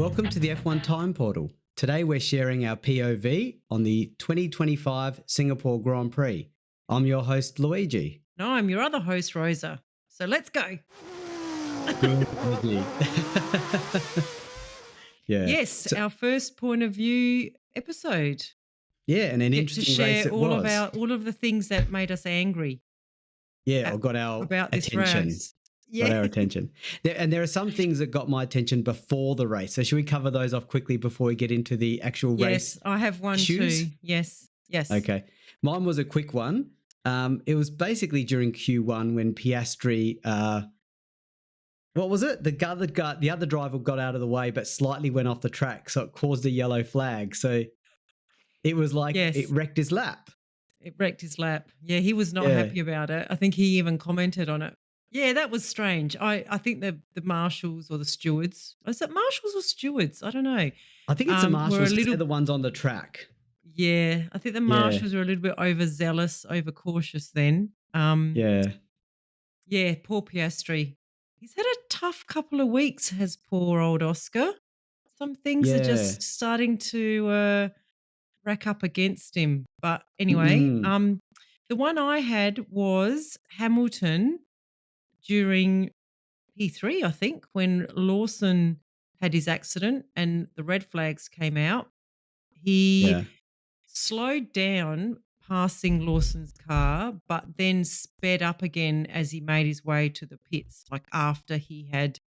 Welcome to the F1 Time Portal. Today we're sharing our POV on the 2025 Singapore Grand Prix. I'm your host, Luigi. No, I'm your other host, Rosa. So let's go. Good, Luigi. Yeah. Yes, our first point of view episode. Yeah, and an Get to interesting race share it all was. all of the things that made us angry Yeah, or got our about this attention. race. Got Yeah. our attention. There are some things that got my attention before the race. So should we cover those off quickly before we get into the actual race? Yes, I have one issues? too. Yes. Okay. Mine was a quick one. It was basically during Q1 when Piastri, what was it? The other driver got out of the way, but slightly went off the track. So it caused a yellow flag. So it was like Yes. it wrecked his lap. It wrecked his lap. Yeah, he was not Yeah. happy about it. I think he even commented on it. Yeah, that was strange. I think the marshals or the stewards, is it marshals or stewards? I don't know. I think it's the Were a marshals 'cause little they're the ones on the track. Yeah, I think the Yeah. marshals were a little bit overzealous, overcautious then. Yeah. Yeah, poor Piastri. He's had a tough couple of weeks, has poor old Oscar. Some things are Yeah. just starting to rack up against him. But anyway, Mm. the one I had was Hamilton during P3, I think, when Lawson had his accident and the red flags came out. He Yeah. slowed down passing Lawson's car, but then sped up again as he made his way to the pits, like after he had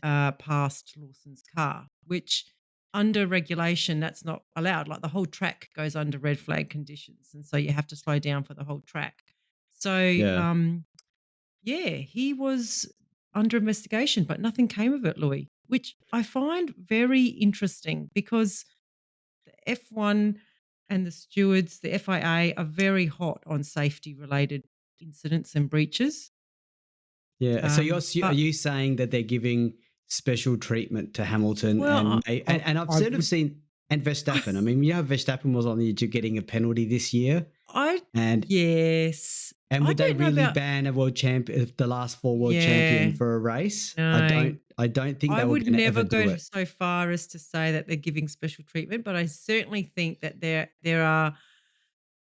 passed Lawson's car, which under regulation, that's not allowed. Like the whole track goes under red flag conditions. And so you have to slow down for the whole track. So, Yeah. yeah, he was under investigation, but nothing came of it, Louis, which I find very interesting because the F1 and the stewards, the FIA, are very hot on safety related incidents and breaches. Yeah. So are But you saying that they're giving special treatment to Hamilton well, and I've sort of seen and Verstappen. I mean, Verstappen was on the edge of getting a penalty this year. And yes, and I would they don't know really about ban a world champion, the last four world yeah. champion for a race? No, I don't think I they were would going to ever never do go it. so far as to say that they're giving special treatment, but I certainly think that there are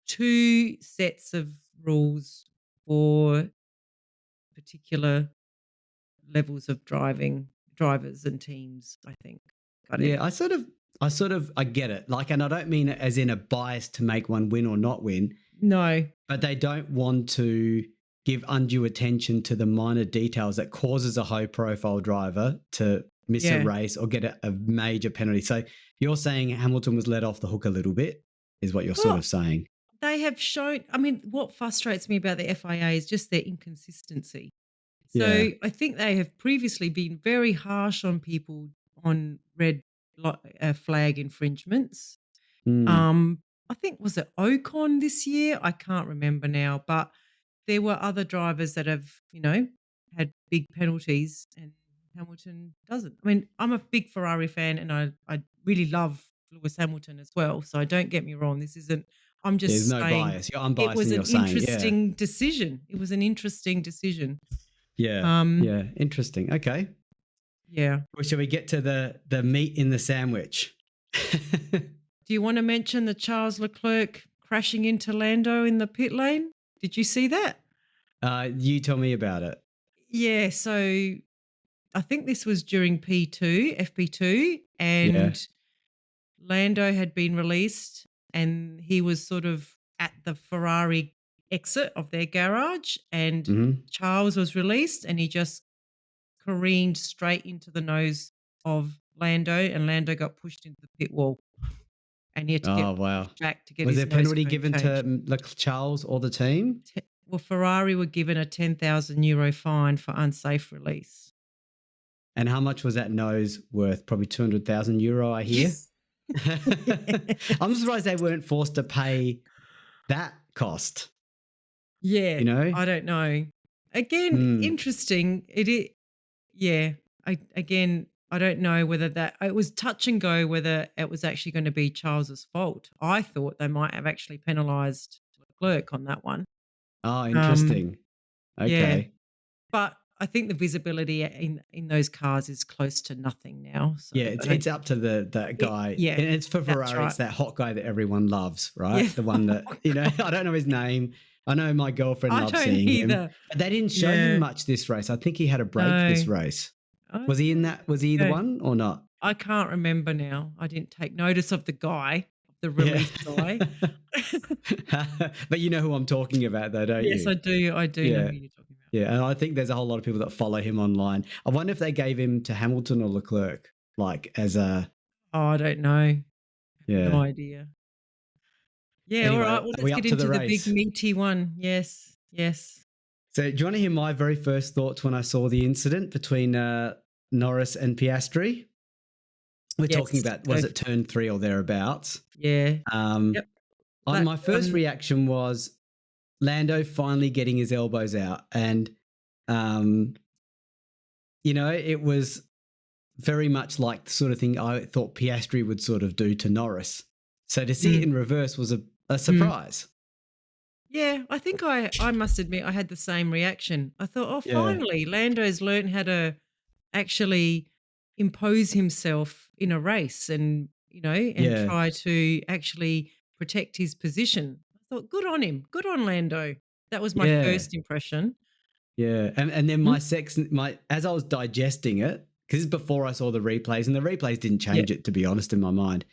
two sets of rules for particular levels of drivers and teams, I think. But Yeah, anyway. I get it. Like, and I don't mean it as in a bias to make one win or not win, No. but they don't want to give undue attention to the minor details that causes a high profile driver to miss a Yeah. race or get a major penalty. So you're saying Hamilton was let off the hook a little bit, is what you're sort Well, of saying. they have shown, I mean, what frustrates me about the FIA is just their inconsistency. So Yeah. I think they have previously been very harsh on people on red flag infringements. Mm. I think, was it Ocon this year? I can't remember now, but there were other drivers that have, had big penalties and Hamilton doesn't. I mean, I'm a big Ferrari fan and I really love Lewis Hamilton as well. So don't get me wrong. I'm There's just no saying bias. You're it unbiased was in an your saying, yeah. interesting decision. It was an interesting decision. Yeah. Yeah. Interesting. Okay. Yeah. Well, shall we get to the meat in the sandwich? Do you want to mention the Charles Leclerc crashing into Lando in the pit lane? Did you see that? You tell me about it. Yeah, so I think this was during FP2, Yeah. and Lando had been released and he was sort of at the Ferrari exit of their garage and Mhm. Charles was released and he just careened straight into the nose of Lando and Lando got pushed into the pit wall and he had to Oh, get wow. pushed back to get Was his there nose penalty cone given changed. to Charles or the team? Well, Ferrari were given a €10,000 fine for unsafe release. And how much was that nose worth? Probably €200,000, I hear. I'm surprised they weren't forced to pay that cost. Yeah, You know? I don't know. Again, interesting. Yeah. I don't know whether it was touch and go whether it was actually going to be Charles's fault. I thought they might have actually penalised Leclerc on that one. Oh, interesting. Yeah, Okay. but I think the visibility in those cars is close to nothing now, so Yeah, I it's don't up to the guy, yeah, and it's for that's Ferrari. right. It's that hot guy that everyone loves, Yeah. right? The one that I don't know his name. I know my girlfriend I loves don't seeing him, either. but they didn't show him Yeah. much this race. I think he had a break No. this race. Was he in Okay. that? Was he the Okay. one or not? I can't remember now. I didn't take notice of the guy, the Yeah. release guy. But you know who I'm talking about, though, don't Yes, you? I do know Yeah. who you're talking about. Yeah, and I think there's a whole lot of people that follow him online. I wonder if they gave him to Hamilton or Leclerc, like as a Oh, I don't know. I have no yeah. idea. Yeah, all Anyway, right. are Well, let's we get up to the into the big race? meaty one. Yes, yes, So, do you want to hear my very first thoughts when I saw the incident between Norris and Piastri? We're talking yes. about, Go was for it turn 3 or thereabouts? yeah. Um, Yep. Lap my first reaction was Lando finally getting his elbows out, and um, it was very much like the sort of thing I thought Piastri would sort of do to Norris. So to see it mm, in reverse was a mm. surprise. Yeah, I think I must admit I had the same reaction. I thought, "Oh, Yeah, finally, Lando's learned how to actually impose himself in a race and, and yeah, try to actually protect his position." I thought, "Good on him. Good on Lando." That was my yeah, first impression. yeah. And then Mhm. my as I was digesting it, because before I saw the replays, and the replays didn't Yeah, change it to be honest in my mind.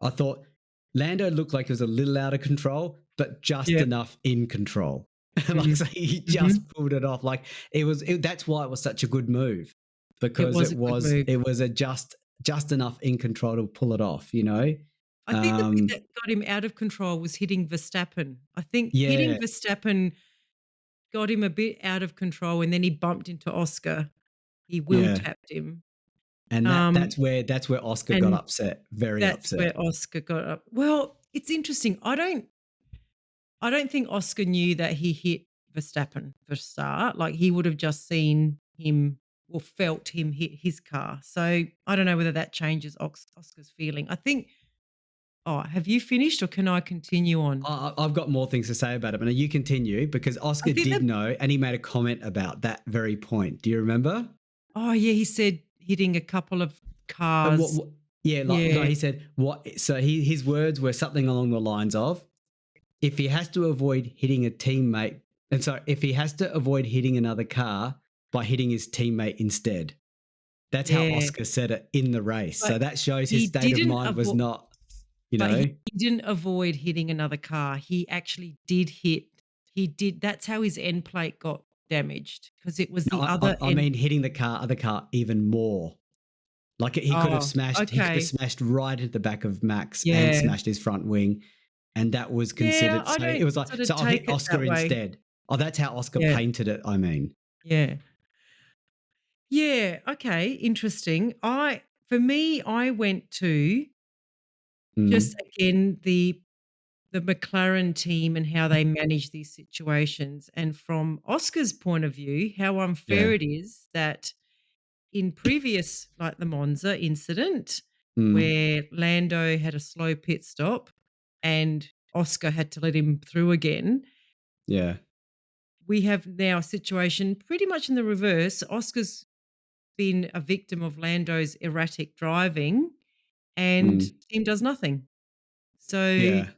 I thought Lando looked like he was a little out of control, but just yeah. enough in control. Like Mm. so he Mhm. just pulled it off. Like that's why it was such a good move It because was it a good was move. it was a just enough in control to pull it off. I think the bit Um, that got him out of control was hitting Verstappen. I think hitting yeah, Verstappen got him a bit out of control, and then he bumped into Oscar. He will yeah. tapped him. And Um, that's where Oscar got and upset, very that's upset. where Oscar got up. Well, it's interesting. I don't think Oscar knew that he hit Verstappen for a start. Like, he would have just seen him or felt him hit his car. So, I don't know whether that changes Oscar's feeling. I think have you finished or can I continue on? I've got more things to say about it, but you continue because I Oscar think did that know and he made a comment about that very point. Do you remember? yeah, he said hitting a couple of What, cars. what yeah, like no, Yeah, he said what so his words were something along the lines of if he has to avoid hitting a teammate and so if he has to avoid hitting another car by hitting his teammate instead. That's how yeah. Oscar said it in the race. So But that shows his he state of didn't mind was avoid not, you but he know. didn't avoid hitting another car. He actually did hit he did that's how his end plate got damaged because it was No, the other I end. mean hitting the other car even more. Like Oh, he could have okay. smashed right at the back of Max and Yeah. smashed his front wing, and that was Yeah, considered. I So it don't was like, sort of so I'll hit take it Oscar that way. instead. Oh, that's how Oscar Yeah, painted it. I mean, yeah. Yeah, okay, interesting. For me, I went to just mm, again the McLaren team and how they manage these situations. And from Oscar's point of view, how unfair yeah, it is that in previous, like the Monza incident, mm, where Lando had a slow pit stop and Oscar had to let him through again, yeah, we have now a situation pretty much in the reverse. Oscar's been a victim of Lando's erratic driving and mm, team does nothing. So yeah,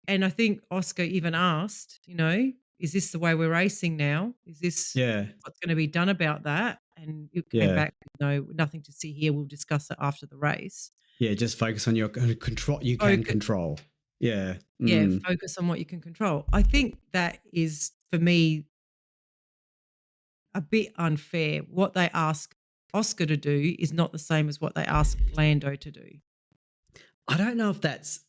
and I think Oscar even asked, "Is this the way we're racing now? Is this yeah, what's gonna be done about that?" And it came yeah, back with, "No, nothing to see here. We'll discuss it after the race." yeah. Just focus on your control. You can Focu control. Yeah, Yeah, mm. focus on what you can control. I think that is, for me, a bit unfair. What they ask Oscar to do is not the same as what they ask Lando to do. I don't know if that's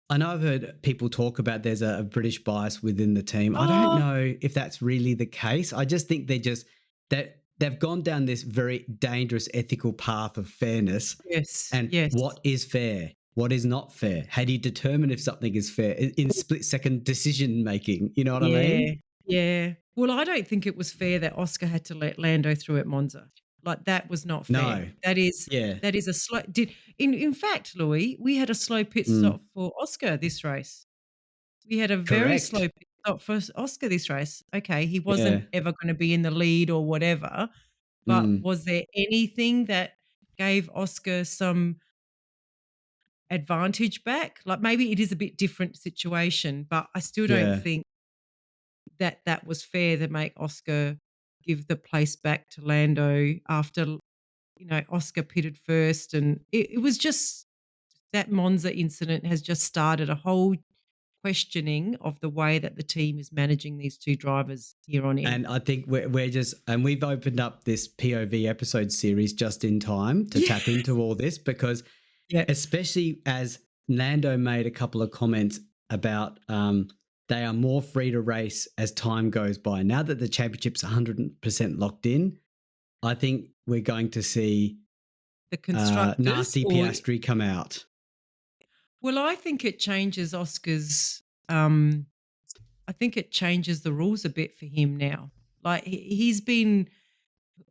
I know I've heard people talk about there's a British bias within the team. I don't Oh, know if that's really the case. I just think that they've gone down this very dangerous ethical path of fairness yes, and yes. what is fair, what is not fair. How do you determine if something is fair in split second decision making? You know what I Yeah, mean? yeah. Well, I don't think it was fair that Oscar had to let Lando through at Monza. Like, that was not fair. No. That is Yeah. that is a slow did in fact, Louis, we had a slow pit Mm. stop for Oscar this race. We had a very slow Correct. pit stop for Oscar this race. Okay, he Yeah. wasn't ever gonna be in the lead or whatever, but Mm. was there anything that gave Oscar some advantage back? Like, maybe it is a bit different situation, but I still don't Yeah. think that that was fair to make Oscar give the place back to Lando after, Oscar pitted first, and it was just that Monza incident has just started a whole questioning of the way that the team is managing these 2 drivers here on in. And I think we're just, and we've opened up this POV episode series just in time to tap Yes. into all this, because Yeah, especially as Lando made a couple of comments about they are more free to race as time goes by. Now that the championship's 100% locked in, I think we're going to see the constructors nasty or Piastri come out. well, I think it changes Oscar's, um I think it changes the rules a bit for him now. Like, he's been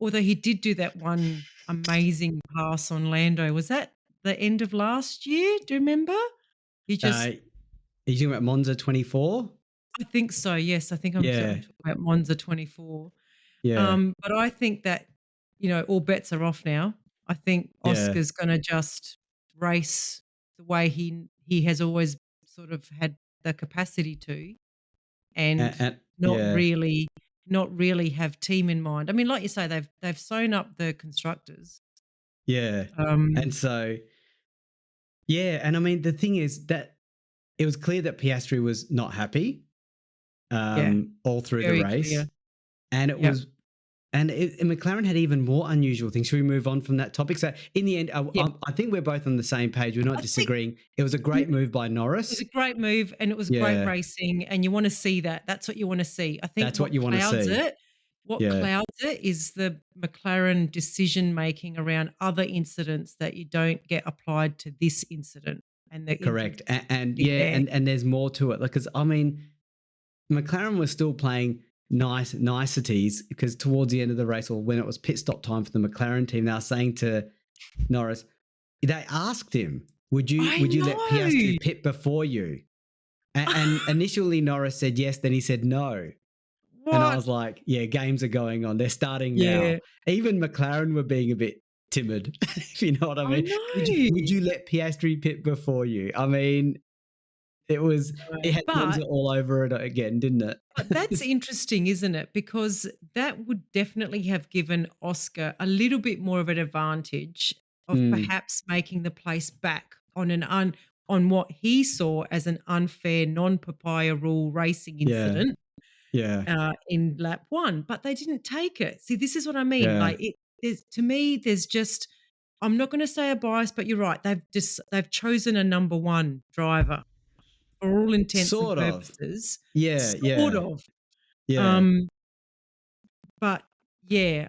although he did do that one amazing pass on Lando, was that the end of last year? Do you remember? He Are just you talking about Monza 24? I think so, yes, I think I'm Yeah, talking about Monza 24. yeah, But I think that, all bets are off now. I think yeah, Oscar's gonna just race the way he has always sort of had the capacity to, and not yeah, really not really have team in mind. I mean, like you say, they've sewn up the constructors. yeah. And Um, so, yeah, and I mean, the thing is that it was clear that Piastri was not happy yeah, all through the very race. clear. And it Yep. was, and McLaren had even more unusual things. Should we move on from that topic? So, in the end, Yeah. I think we're both on the same page. We're not I think disagreeing. It was a great move by it was Norris. a great move and it was great Yeah, racing, and you wanna see that. That's what you wanna see. I think that's what you want to see. what Yeah, clouds it is the McLaren decision making around other incidents that you don't get applied to this incident and the incident correct. And yeah, there. and there's more to it. Because I mean, McLaren was still playing niceties, because towards the end of the race, or when it was pit stop time for the McLaren team, they were saying to Norris, they asked him, I would you let know. Piastri pit before you? And initially Norris said yes, then he said no. And I What? was like, yeah, games are going on. They're starting Yeah, now. Even McLaren were being a bit timid, if you know what I I mean. Would know. you let Piastri pit before you? I mean, it had Monza But all over it again, didn't it? that's interesting, isn't it? Because that would definitely have given Oscar a little bit more of an advantage of Mm, perhaps making the place back on on what he saw as an unfair non-papaya rule racing yeah, incident yeah, in lap 1, but they didn't take it. See, this is what I mean. yeah. Like, to me, there's just I'm not going to say a bias, but you're right. They've chosen a number 1 driver for all intents and Sort of. purposes, Yeah, sort yeah, of. yeah, Um, but yeah,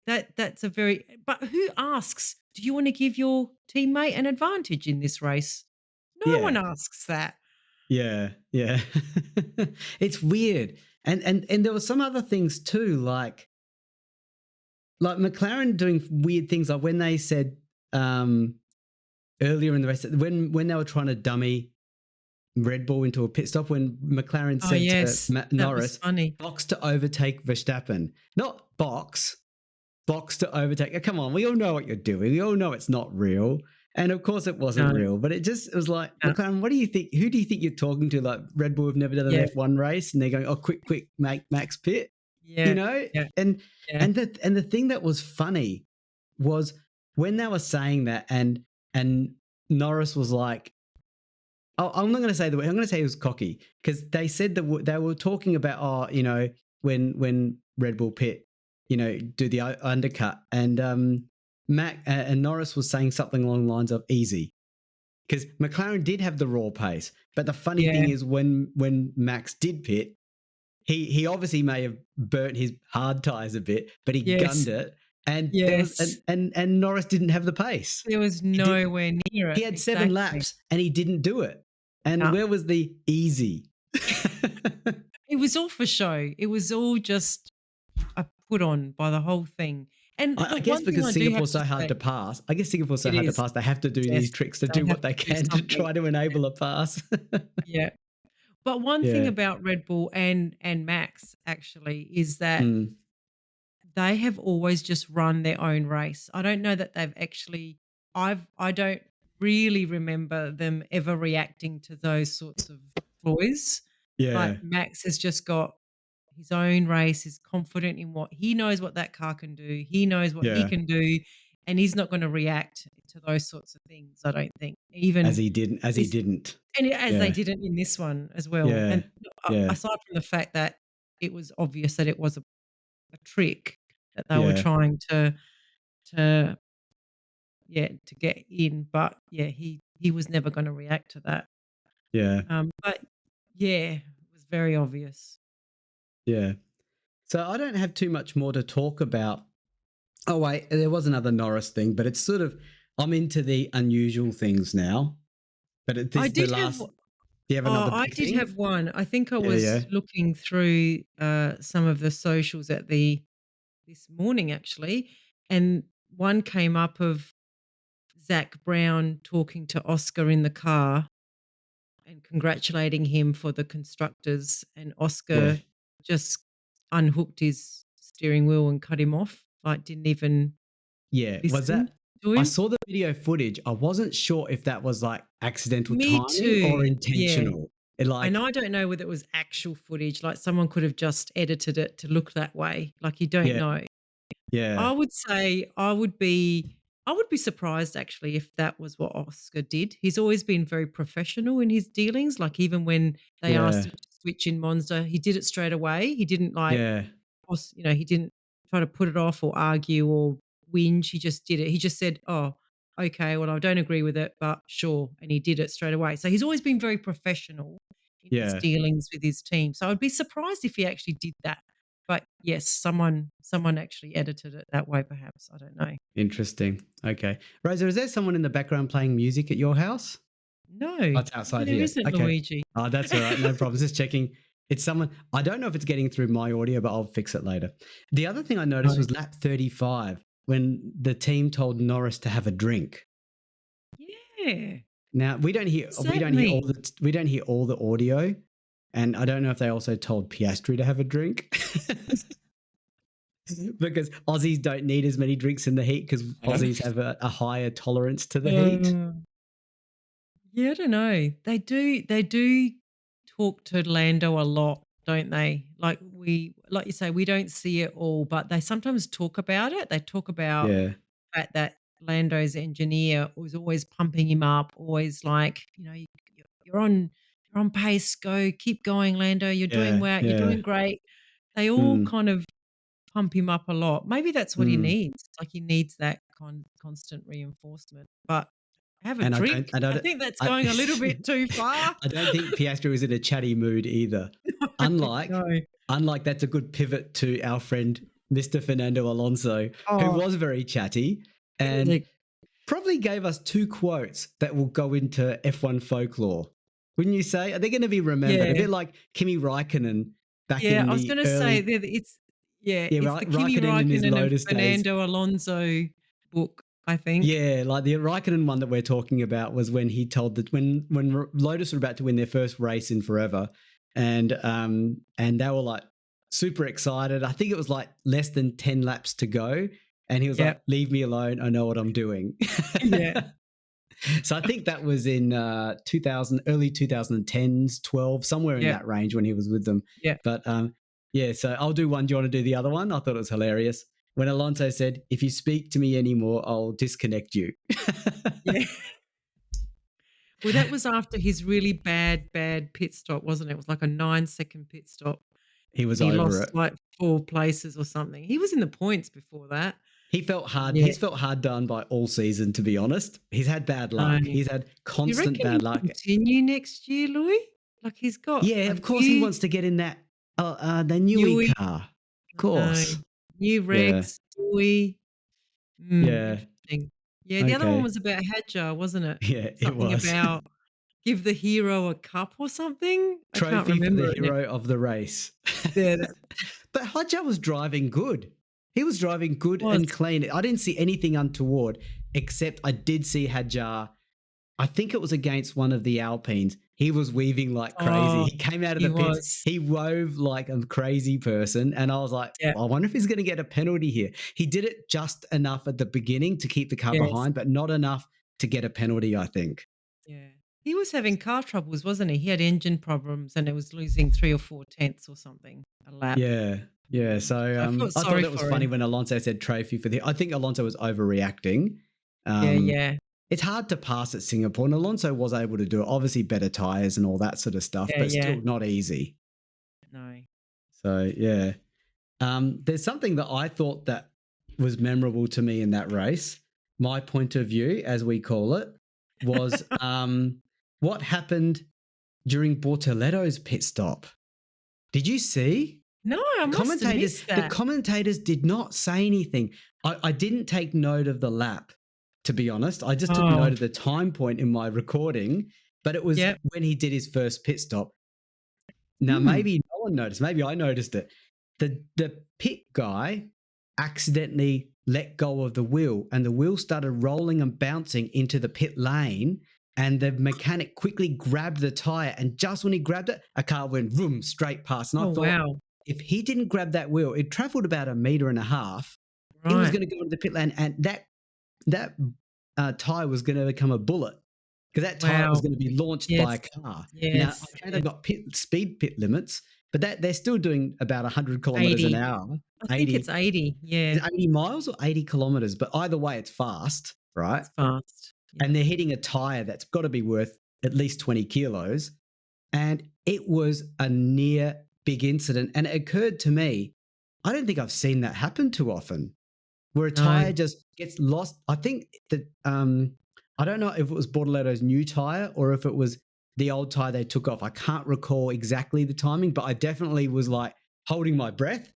that's a very but who asks, "Do you wanna give your teammate an advantage in this race?" No one yeah, asks that. yeah, yeah. It's weird. And there were some other things too, like McLaren doing weird things, like when they said um earlier in the race, when they were trying to dummy Red Bull into a pit stop, when McLaren Oh, said to yes, that was Norris, funny. box to overtake Verstappen, not box to overtake. Come on, we all know what you're doing. We all know it's not real. And of course it wasn't No, real, but it was like, no. McLaren, what do you think? Who do you think you're talking to? Like, Red Bull have never done an Yeah, F1 race, and they're going, oh, quick, make Max pit, you yeah, know? yeah, And yeah. the thing that was funny was when they were saying that, and Norris was like, oh, I'm not going to say the word. I'm going to say he was cocky, because they said that they were talking about, when Red Bull pit, do the undercut, and Mac and Norris was saying something along the lines of easy, because McLaren did have the raw pace. But the funny Yeah, thing is, when Max did pit, he obviously may have burnt his hard tires a bit, but he yes, gunned it, and there was yes. and Norris didn't have the pace. There was He did. nowhere near He it, had 7 exactly. laps and he didn't do it. And No. where was the easy? It was all for show. It was all just a put on by the whole thing. And I look, guess one thing because I do have Singapore's to so hard say to pass. I guess Singapore's so it hard to is, pass. They have to do yes, these tricks to they do have what they to do can to something. try to enable a pass. Yeah. But one thing Yeah. about Red Bull and Max actually is that Mm. they have always just run their own race. I don't know that they've actually I don't really remember them ever reacting to those sorts of ploys. Like Yeah. Max has just got his own race, is confident in what he knows what that car can do. He knows what he Yeah. can do, and he's not gonna react to those sorts of things, I don't think. As Even he didn't. As he this didn't. and as they Yeah. didn't in this one as well. Yeah. And Yeah. aside from the fact that it was obvious that it was a trick that they were Yeah. trying to yeah, to get in, but yeah, he was never gonna react to that. Yeah. But yeah, it was very obvious. Yeah. So I don't have too much more to talk about. Oh wait, there was another Norris thing, but it's sort of I'm into the unusual things now. But I this the did have last. Do you have oh, another I big did thing? have one. I think I Yeah. Yeah. was looking through, some of the socials at the this morning actually, and one came up of Zach Brown talking to Oscar in the car and congratulating him for the constructors, and Yeah. Oscar just unhooked his steering wheel and cut him off, like, didn't even Yeah. Was listen that? to I him. saw the video footage. I wasn't sure if that was like accidental Me timing or too, yeah, intentional. It and like, I don't know whether it was actual footage, like, someone could have just edited it to look that way, like, you don't yeah, know. yeah, I would say I would be surprised actually if that was what Oscar did. He's always been very professional in his dealings, like, even when they asked yeah, him to switch in Monza, he did it straight away. He didn't, like, yeah, he didn't try to put it off or argue or whinge, he just did it. He just said, "Oh, okay, well, I don't agree with it, but sure," and he did it straight away. So he's always been very professional in his yeah. dealings with his team. So I'd be surprised if he actually did that. But yes, someone actually edited it that way perhaps, I don't know. Interesting. Okay. Rosa, is there someone in the background playing music at your house? No, Oh, it's no, outside there here. isn't, Okay. Luigi. Oh, that's all right. No problem. Just checking. It's someone. I don't know if it's getting through my audio, but I'll fix it later. The other thing I noticed No. was lap 35 when the team told Norris to have a drink. Yeah. Now we don't hear What does that all mean? the audio, and I don't know if they also told Piastri to have a drink. Because Aussies don't need as many drinks in the heat because Aussies have a higher tolerance to the heat. Uh, yeah, I don't know. They do talk to Lando a lot, don't they? Like you say, we don't see it all, but they sometimes talk about it. They talk about Yeah, the fact that Lando's engineer was always pumping him up, always like, you're on pace, go, keep going, Lando, you're doing yeah, well, you're yeah. doing great. They all Mm, kind of pump him up a lot. Maybe that's what he mm. needs. Like, he needs that constant reinforcement. But have a And drink? I I don't, think that's I, going a little bit too far. I don't think Piastri was in a chatty mood either. Unlike, No. unlike that's a good pivot to our friend Mr. Fernando Alonso, who Oh, was very chatty he was and probably gave us two quotes that will go into F1 folklore. Wouldn't you say? Are they going to be remembered? A yeah. bit like Kimi Raikkonen back Yeah, in I was the gonna say early, that yeah, it's the Kimi Raikkonen in his Raikkonen and Lotus days. Fernando Alonso book, I think. Yeah, like the Raikkonen one that we're talking about was when he told that when Lotus were about to win their first race in forever, and they were like super excited. I think it was like less than 10 laps to go, and he was like, Yep. "Leave me alone. I know what I'm doing." Yeah. So I think that was in 2000, early 2010s, 12, somewhere in Yep. that range when he was with them. Yep. But yeah, so I'll do one. Do you want to do the other one? I thought it was hilarious when Alonso said, "If you speak to me anymore, I'll disconnect you." Yeah. Well, that was after his really bad pit stop, wasn't it? It was like a 9-second pit stop, He and was he over lost, it. like, 4 places or something. He was in the points before that. He felt hard. Yeah. He's felt hard done by all season, to be honest. He's had bad No. luck. He's had You constant reckon bad he'll luck. continue next year, Louis? Like, he's got Yeah, a of course he new wants to get in that the newie Yui car. Of I know. course. New Yeah. regs, Yui. Yeah. Interesting. Yeah, the other one Okay. was about Hadjar, wasn't it? Yeah, it Something was. about give the hero a cup or something? I can't Trophy for the remember it now. hero of the race. Yeah, that But Hodja was driving good. He was driving good was. and clean. I didn't see anything untoward, except I did see Hadjar. I think it was against one of the Alpines. he was weaving like crazy. Oh, He came out of he the pits. was. He wove like a crazy person. And I was like, Yeah. I wonder if he's going to get a penalty here. He did it just enough at the beginning to keep the car Yes. behind, but not enough to get a penalty, I think. Yeah. He was having car troubles, wasn't he? He had engine problems and it was losing 3 or 4 tenths or something a lap. Yeah. Yeah. So I felt I thought sorry that was for funny him. when Alonso said trophy for the. I think Alonso was overreacting. Yeah, Um, yeah. it's hard to pass at Singapore, and Alonso was able to do it. Obviously, better tires and all that sort of stuff, Yeah, but yeah. still not easy. No. So yeah, there's something that I thought that was memorable to me in that race. My point of view, as we call it, was what happened during Bortoletto's pit stop. Did you see? No, I The must have commentators, missed the that. commentators did not say anything. I didn't take note of the lap, to be honest. I just took Oh, note of the time point in my recording, but it was yep. when he did his first pit stop. Now, Mm. maybe no one noticed. Maybe I noticed it. The pit guy accidentally let go of the wheel, and the wheel started rolling and bouncing into the pit lane. And the mechanic quickly grabbed the tire, and just when he grabbed it, a car went vroom straight past. And I Oh, thought, wow. if he didn't grab that wheel, it traveled about 1.5 meters. He was Right. going to go into the pit lane, and that tire was going to become a bullet because that tire was Wow. going to be launched by Yes. a car. Now, Yes. okay, they've Yes. got speed pit limits, but they're still doing about 100 kilometers an 80. hour. I think it's 80 80. is Yeah. it 80 miles or 80 kilometers? But either way, it's fast, right? It's fast. And Yeah. they're hitting a tire that's got to be worth at least 20 kilos. And it was a near big incident. And it occurred to me, I don't think I've seen that happen too often, where a No. tire just gets lost. I think that I don't know if it was Bortoletto's new tire or if it was the old tire they took off. I can't recall exactly the timing, but I definitely was like holding my breath.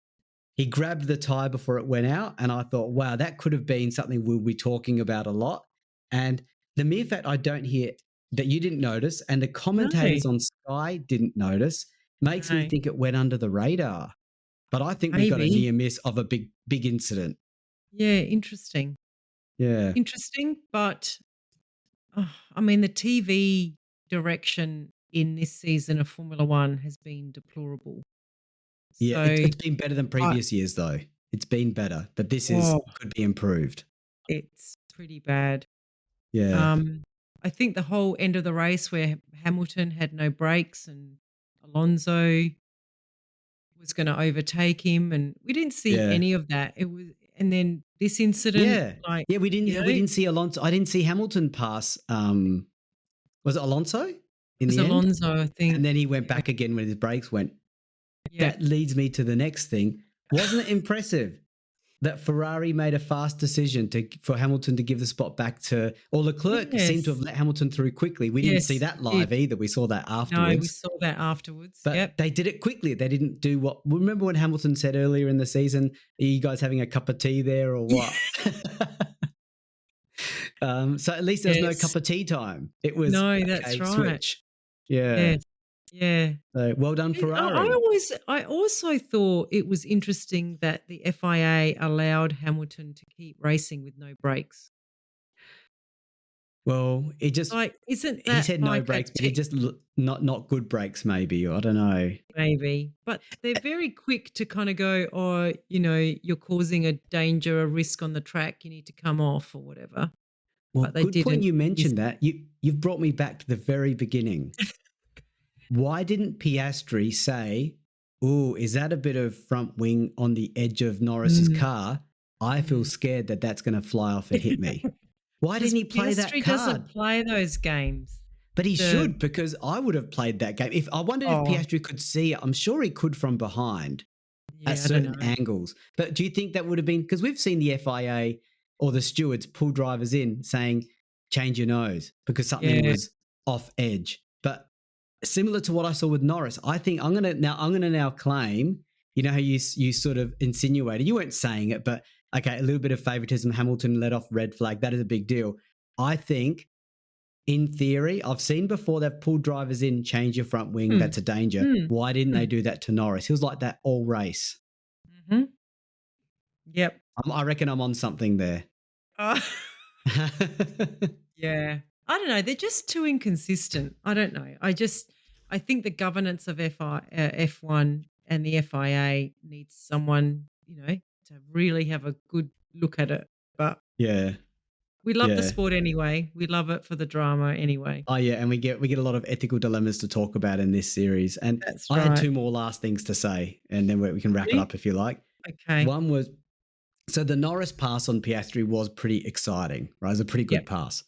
He grabbed the tire before it went out, and I thought, wow, that could have been something we'll be talking about a lot. And the mere fact I don't hear that you didn't notice and the No. commentators on Sky didn't notice makes me No. think it went under the radar. But I think we got a Maybe. near miss of a big incident. Yeah, interesting. Yeah. Interesting, but, I mean, the TV direction in this season of Formula One has been deplorable. Yeah, So, it's been better than I previous years, though. It's been better, but this is oh, could be improved. it's pretty bad. Yeah, Um, I think the whole end of the race where Hamilton had no brakes and Alonso was gonna overtake him, and we didn't see yeah, any of that. It was and then this incident, yeah, like, yeah. We you didn't know, we it didn't see Alonso. I didn't see Hamilton pass. Was it Alonso in was the end? Alonso, I And think. then he went Yeah, back again when his brakes went. yeah. That leads me to the next thing. Wasn't it impressive that Ferrari made a fast decision for Hamilton to give the spot back to, or Leclerc seemed to have Yes, let Hamilton through quickly. We didn't see yes, that he did. live either. We saw that No, we afterwards. saw that afterwards. But Yep. they did it quickly. They didn't do what. Remember when Hamilton said earlier in the season, "Are you guys having a cup of tea there or what?" So at least there was no cup Yes. of tea time. It was No, that's okay, right. switch. Yeah. Yes. Yeah. So well done, Ferrari. I also thought it was interesting that the FIA allowed Hamilton to keep racing with no brakes. Well, it just Like, isn't he that said no like a brakes, but he just not good brakes. Maybe I don't know. maybe? But they're very quick to kind of go, "Oh, you're causing a danger, a risk on the track. You need to come off or whatever." Well, But they good point didn't you in this. mentioned that. You've brought me back to the very beginning. Why didn't Piastri say, "Oh, is that a bit of front wing on the edge of Norris's Mm, car? I feel mm. scared that that's going to fly off and hit me." Why Because didn't he play that Piastri card? doesn't play those games. But he The should, because I would have played that game. If I wondered if Oh, Piastri could see it, I'm sure he could from behind at yeah, I don't certain know. angles. But do you think that would have been because we've seen the FIA or the stewards pull drivers in saying, change your nose because something Yeah. was off edge. But similar to what I saw with Norris, I think I'm gonna now claim, you know how you sort of insinuated, you weren't saying it, but okay, a little bit of favoritism, Hamilton let off red flag, that is a big deal. I think in theory, I've seen before they've pulled drivers in, change your front wing, Mm, that's a danger. mm, Why didn't they mm. do that to Norris? He was like that all race. Mhm. Yep. I reckon I'm on something there. Uh, yeah. I don't know. They're just too inconsistent. I don't know. I think the governance of F1 and the FIA needs someone, to really have a good look at it. But Yeah, we love the yeah. sport anyway. We love it for the drama anyway. Oh yeah, and we get a lot of ethical dilemmas to talk about in this series. And That's I had right. two more last things to say, and then we can wrap it Really? up if you like. Okay. One was, so the Norris pass on Piastri was pretty exciting, right? It was a pretty Yep. good pass.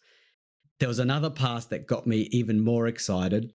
There was another pass that got me even more excited.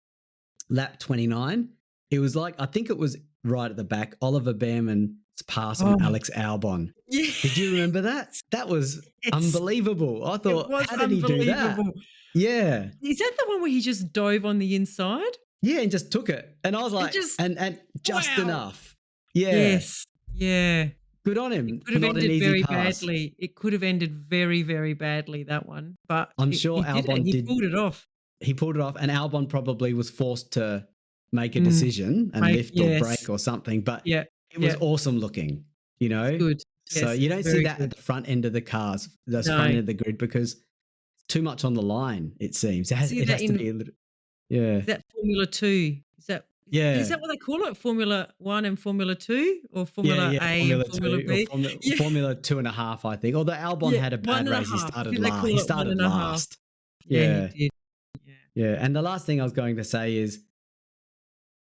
Lap 29. It was like, I think it was right at the back, Oliver Behrman's pass on Oh, Alex Albon. Did you yes. remember that? That was Yes. unbelievable. I It thought, was how did he do that? unbelievable. Yeah. Is that the one where he just dove on the inside? Yeah, and just took it. And I was It like, just and just wow. enough. Yeah. Yes. Yeah. Good on It him could for have not an ended easy very pass. badly. It could have ended very, very badly, that one, but I'm he sure did it. Albon He did. pulled it off. He pulled it off, and Albon probably was forced to make a Mm, decision and right, lift or yes. brake or something, but Yeah, it was yeah. awesome looking, you It's know? good. So Yes, it you was don't see very that at good. the front end of the cars, that's front No. end of the grid, because it's too much on the line, it seems. It You has see it that has to in be a little. Yeah. is that Formula 2? Is Yeah. that what they call it? Formula 1 and Formula 2 or Yeah, Formula yeah, A and Formula Formula 2 or B? Yeah, Formula 2.5, I think. Although Albon yeah, had a one bad and a race, he half. I started think they he call it one started and a half. last. Yeah, he Yeah. did. Yeah. Yeah, and the last thing I was going to say is,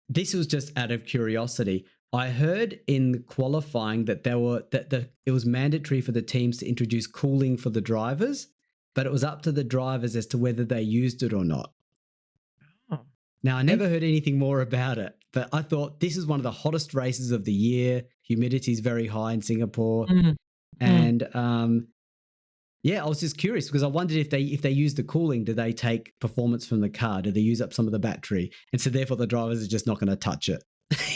this was just out of curiosity. I heard in qualifying that it was mandatory for the teams to introduce cooling for the drivers, but it was up to the drivers as to whether they used it or not. Oh, Now, I okay. never heard anything more about it, but I thought this is one of the hottest races of the year. Humidity is very high in Singapore, Mhm, mhm. and yeah, I was just curious because I wondered if they use the cooling, do they take performance from the car? Do they use up some of the battery? And so therefore the drivers are just not going to touch it.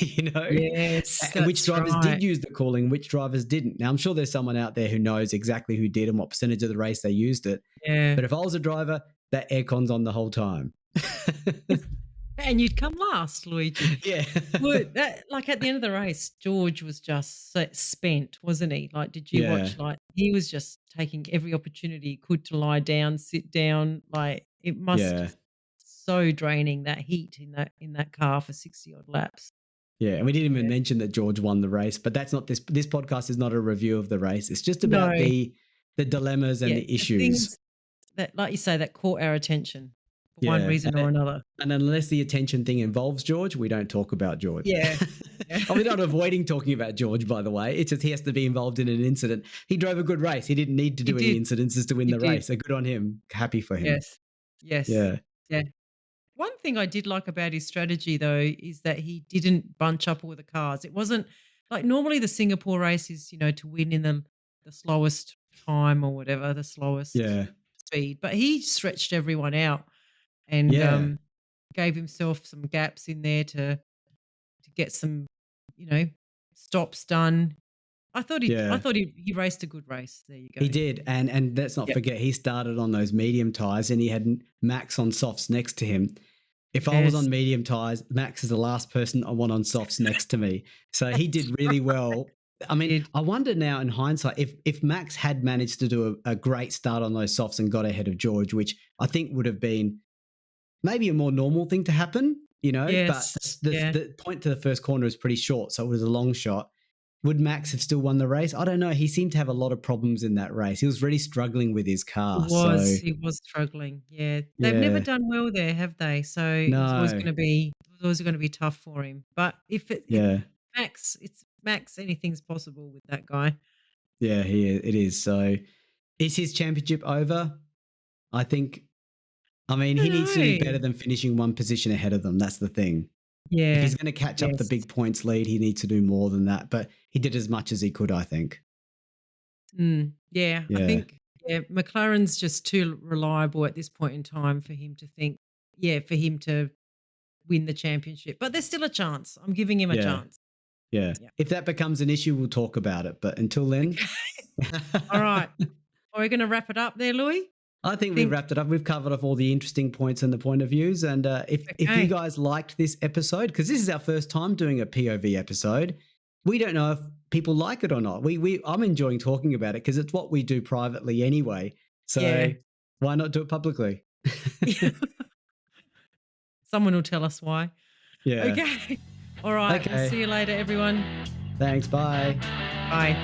you know? Yes, And which that's drivers did right. use the cooling, which drivers didn't. Now I'm sure there's someone out there who knows exactly who did and what percentage of the race they used it. Yeah. But if I was a driver, that aircon's on the whole time. And you'd come last, Luigi. yeah. Well, that like, at the end of the race, George was just so spent, wasn't he? Like, did you yeah. watch, like he was just taking every opportunity he could to lie down, sit down, like, it must Yeah. have so draining, that heat in that car for 60 odd laps. Yeah, and we didn't even Yeah. mention that George won the race, but that's not this podcast is not a review of the race. It's just No, about the dilemmas and yeah, the the issues. things that, like you say, that caught our attention for one Yeah. reason or another. And unless the attention thing involves George, we don't talk about George. Yeah. Yeah. We're not avoiding talking about George, by the way. It's just he has to be involved in an incident. He drove a good race. He didn't need to He do any did, incidences to win he the did. race. So good on him. Happy for him. Yes. Yes. Yeah. Yeah. One thing I did like about his strategy, though, is that he didn't bunch up all the cars. It wasn't like, normally the Singapore race is, to win in the slowest time or whatever, the slowest Yeah. speed. But he stretched everyone out and Yeah. gave himself some gaps in there to get some, you know, stops done. I Yeah. thought he raced a good race. There you go. He did. And let's not Yep. forget, he started on those medium tires and he had Max on softs next to him. If I was Yes. on medium tires, Max is the last person I want on softs next to me. So he did really well. I mean, Did. I wonder now in hindsight if Max had managed to do a great start on those softs and got ahead of George, which I think would have been maybe a more normal thing to happen, but Yes. Yeah. the point to the first corner was pretty short, so it was a long shot. Would Max have still won the race? I don't know. He seemed to have a lot of problems in that race. He was really struggling with his car. So He was struggling, yeah. They've never yeah, done well there, have they? So no, it was always gonna be tough for him. But if yeah, It's Max, anything's possible with that guy. yeah. It is. So is his championship over? I think. I mean, I he don't needs to do better know. than finishing one position ahead of them. That's the thing. If Yeah. he's going to catch up the Yes. big points lead, he needs to do more than that. But he did as much as he could, I think. Yeah, I Yeah, think, yeah, McLaren's just too reliable at this point in time for him to think, for him to win the championship. But there's still a chance. I'm giving him a yeah, chance. yeah. Yeah. If that becomes an issue, we'll talk about it. But until then, Okay. All right. Are we gonna wrap it up there, Louis? I think we've Think wrapped it up. We've covered off all the interesting points and the point of views. And if you okay. guys liked this episode, because this is our first time doing a POV episode, we don't know if people like it or not. I'm enjoying talking about it because it's what we do privately anyway. So Yeah. why not do it publicly? Someone will tell us why. Yeah. Okay. All right. We'll Okay. see you later, everyone. Thanks. Bye. Bye.